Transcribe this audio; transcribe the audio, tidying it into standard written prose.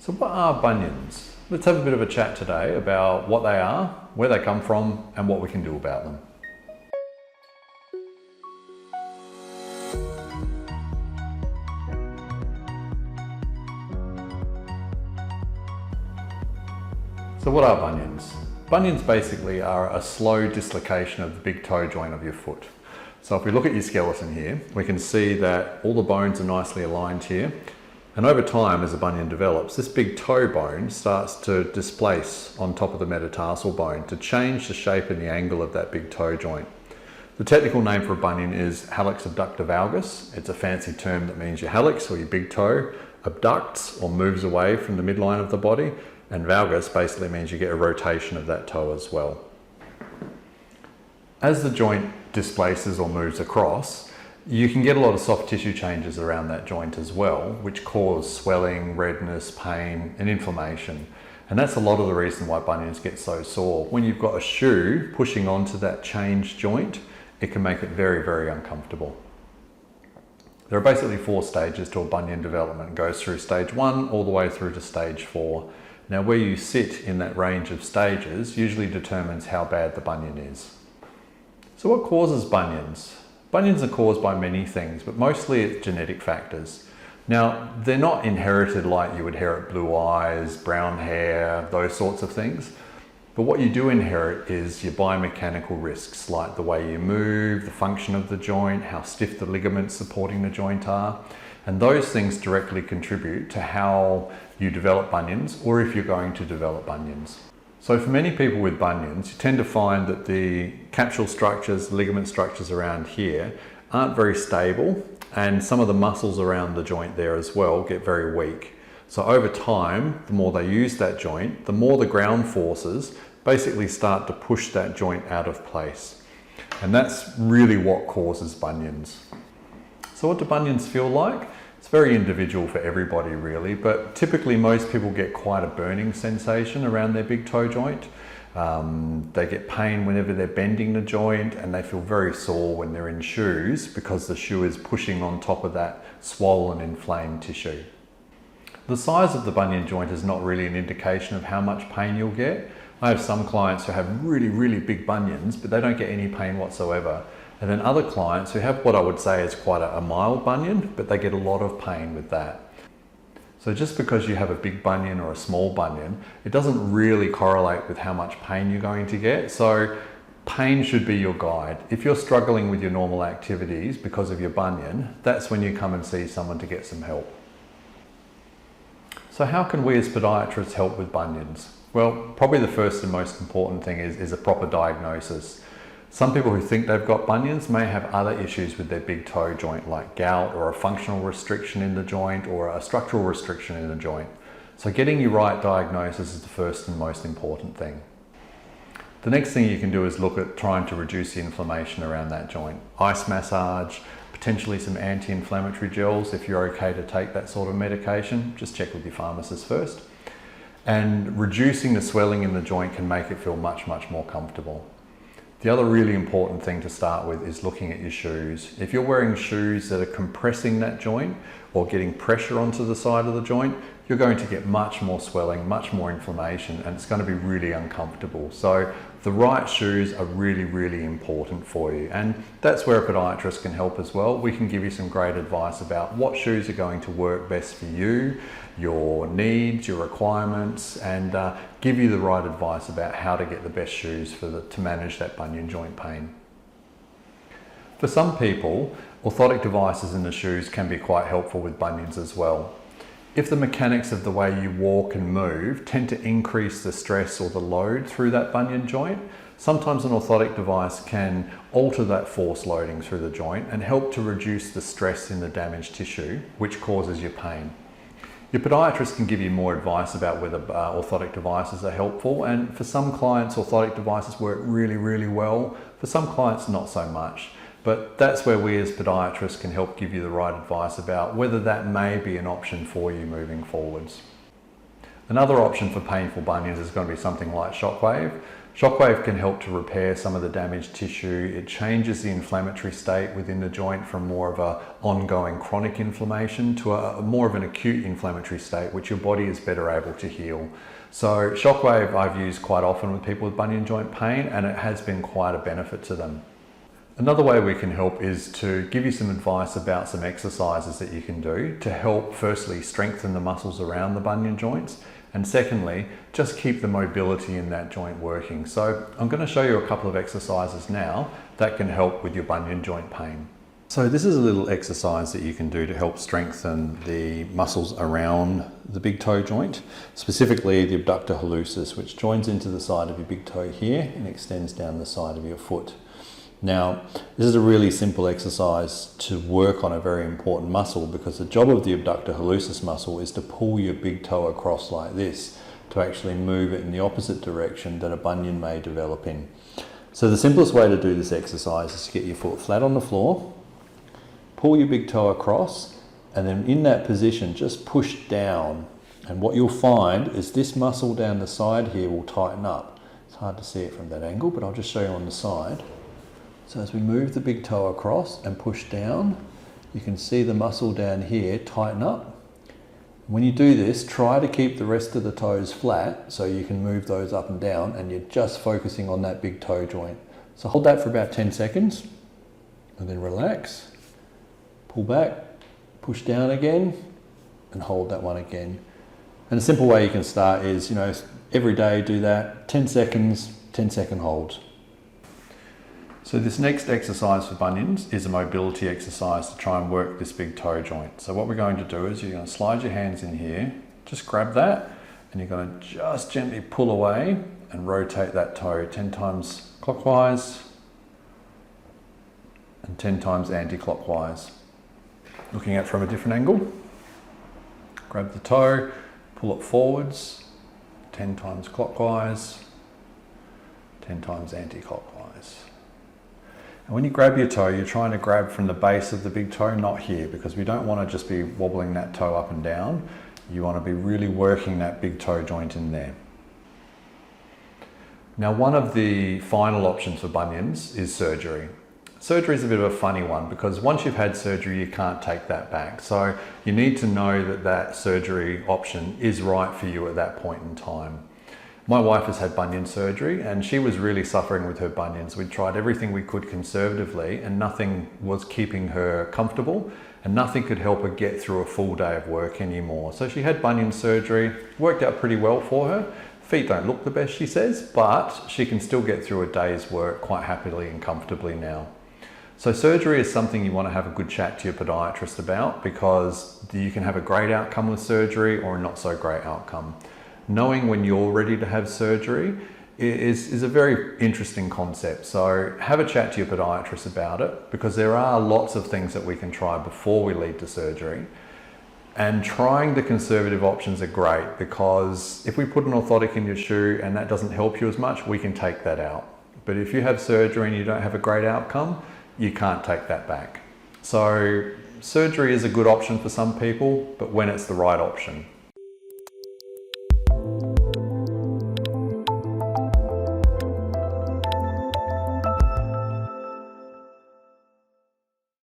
So what are bunions? Let's have a bit of a chat today about what they are, where they come from, and what we can do about them. So what are bunions? Bunions basically are a slow dislocation of the big toe joint of your foot. So if we look at your skeleton here, we can see that all the bones are nicely aligned here. And over time, as a bunion develops, this big toe bone starts to displace on top of the metatarsal bone to change the shape and the angle of that big toe joint. The technical name for a bunion is hallux abductor valgus. It's a fancy term that means your hallux, or your big toe, abducts or moves away from the midline of the body, and valgus basically means you get a rotation of that toe as well. As the joint displaces or moves across, you can get a lot of soft tissue changes around that joint as well, which cause swelling, redness, pain, and inflammation. And that's a lot of the reason why bunions get so sore. When you've got a shoe pushing onto that changed joint, it can make it very, very uncomfortable. There are basically 4 stages to a bunion development. It goes through stage 1 all the way through to stage 4. Now, where you sit in that range of stages usually determines how bad the bunion is. So what causes bunions? Bunions are caused by many things, but mostly it's genetic factors. Now, they're not inherited like you would inherit blue eyes, brown hair, those sorts of things. But what you do inherit is your biomechanical risks, like the way you move, the function of the joint, how stiff the ligaments supporting the joint are. And those things directly contribute to how you develop bunions, or if you're going to develop bunions. So for many people with bunions, you tend to find that the capsule structures, ligament structures around here aren't very stable, and some of the muscles around the joint there as well get very weak. So over time, the more they use that joint, the more the ground forces basically start to push that joint out of place. And that's really what causes bunions. So what do bunions feel like? It's very individual for everybody really, but typically most people get quite a burning sensation around their big toe joint. They get pain whenever they're bending the joint, and they feel very sore when they're in shoes because the shoe is pushing on top of that swollen, inflamed tissue. The size of the bunion joint is not really an indication of how much pain you'll get. I have some clients who have really, really big bunions, but they don't get any pain whatsoever. And then other clients who have what I would say is quite a mild bunion, but they get a lot of pain with that. So just because you have a big bunion or a small bunion, it doesn't really correlate with how much pain you're going to get. So pain should be your guide. If you're struggling with your normal activities because of your bunion, that's when you come and see someone to get some help. So how can we as podiatrists help with bunions? Well, probably the first and most important thing is a proper diagnosis. Some people who think they've got bunions may have other issues with their big toe joint, like gout or a functional restriction in the joint or a structural restriction in the joint. So getting your right diagnosis is the first and most important thing. The next thing you can do is look at trying to reduce the inflammation around that joint. Ice massage, potentially some anti-inflammatory gels if you're okay to take that sort of medication. Just check with your pharmacist first. And reducing the swelling in the joint can make it feel much, much more comfortable. The other really important thing to start with is looking at your shoes. If you're wearing shoes that are compressing that joint or getting pressure onto the side of the joint, you're going to get much more swelling, much more inflammation, and it's going to be really uncomfortable. So the right shoes are really, really important for you. And that's where a podiatrist can help as well. We can give you some great advice about what shoes are going to work best for you, your needs, your requirements, and give you the right advice about how to get the best shoes to manage that bunion joint pain. For some people, orthotic devices in the shoes can be quite helpful with bunions as well. If the mechanics of the way you walk and move tend to increase the stress or the load through that bunion joint, sometimes an orthotic device can alter that force loading through the joint and help to reduce the stress in the damaged tissue, which causes your pain. Your podiatrist can give you more advice about whether orthotic devices are helpful, and for some clients orthotic devices work really, really well. For some clients not so much. But that's where we as podiatrists can help give you the right advice about whether that may be an option for you moving forwards. Another option for painful bunions is going to be something like shockwave. Shockwave can help to repair some of the damaged tissue. It changes the inflammatory state within the joint from more of a ongoing chronic inflammation to a more of an acute inflammatory state, which your body is better able to heal. So Shockwave I've used quite often with people with bunion joint pain, and it has been quite a benefit to them. Another way we can help is to give you some advice about some exercises that you can do to help firstly strengthen the muscles around the bunion joints, and secondly, just keep the mobility in that joint working. So I'm going to show you a couple of exercises now that can help with your bunion joint pain. So this is a little exercise that you can do to help strengthen the muscles around the big toe joint, specifically the abductor hallucis, which joins into the side of your big toe here and extends down the side of your foot. Now, this is a really simple exercise to work on a very important muscle, because the job of the abductor hallucis muscle is to pull your big toe across like this to actually move it in the opposite direction that a bunion may develop in. So the simplest way to do this exercise is to get your foot flat on the floor, pull your big toe across, and then in that position just push down. And what you'll find is this muscle down the side here will tighten up. It's hard to see it from that angle, but I'll just show you on the side. So as we move the big toe across and push down, you can see the muscle down here tighten up. When you do this, try to keep the rest of the toes flat so you can move those up and down, and you're just focusing on that big toe joint. So hold that for about 10 seconds and then relax, pull back, push down again, and hold that one again. And a simple way you can start is, every day do that, 10 seconds, 10-second holds. So this next exercise for bunions is a mobility exercise to try and work this big toe joint. So what we're going to do is you're going to slide your hands in here, just grab that, and you're going to just gently pull away and rotate that toe 10 times clockwise and 10 times anti-clockwise. Looking at it from a different angle, grab the toe, pull it forwards, 10 times clockwise, 10 times anti-clockwise. And when you grab your toe, you're trying to grab from the base of the big toe, not here, because we don't want to just be wobbling that toe up and down. You want to be really working that big toe joint in there. Now, one of the final options for bunions is surgery. Surgery is a bit of a funny one, because once you've had surgery, you can't take that back. So you need to know that that surgery option is right for you at that point in time. My wife has had bunion surgery, and she was really suffering with her bunions. We tried everything we could conservatively, and nothing was keeping her comfortable, and nothing could help her get through a full day of work anymore. So she had bunion surgery, worked out pretty well for her. Feet don't look the best, she says, but she can still get through a day's work quite happily and comfortably now. So surgery is something you want to have a good chat to your podiatrist about, because you can have a great outcome with surgery or a not so great outcome. Knowing when you're ready to have surgery is a very interesting concept. So have a chat to your podiatrist about it, because there are lots of things that we can try before we lead to surgery. And trying the conservative options are great, because if we put an orthotic in your shoe and that doesn't help you as much, we can take that out. But if you have surgery and you don't have a great outcome, you can't take that back. So surgery is a good option for some people, but when it's the right option.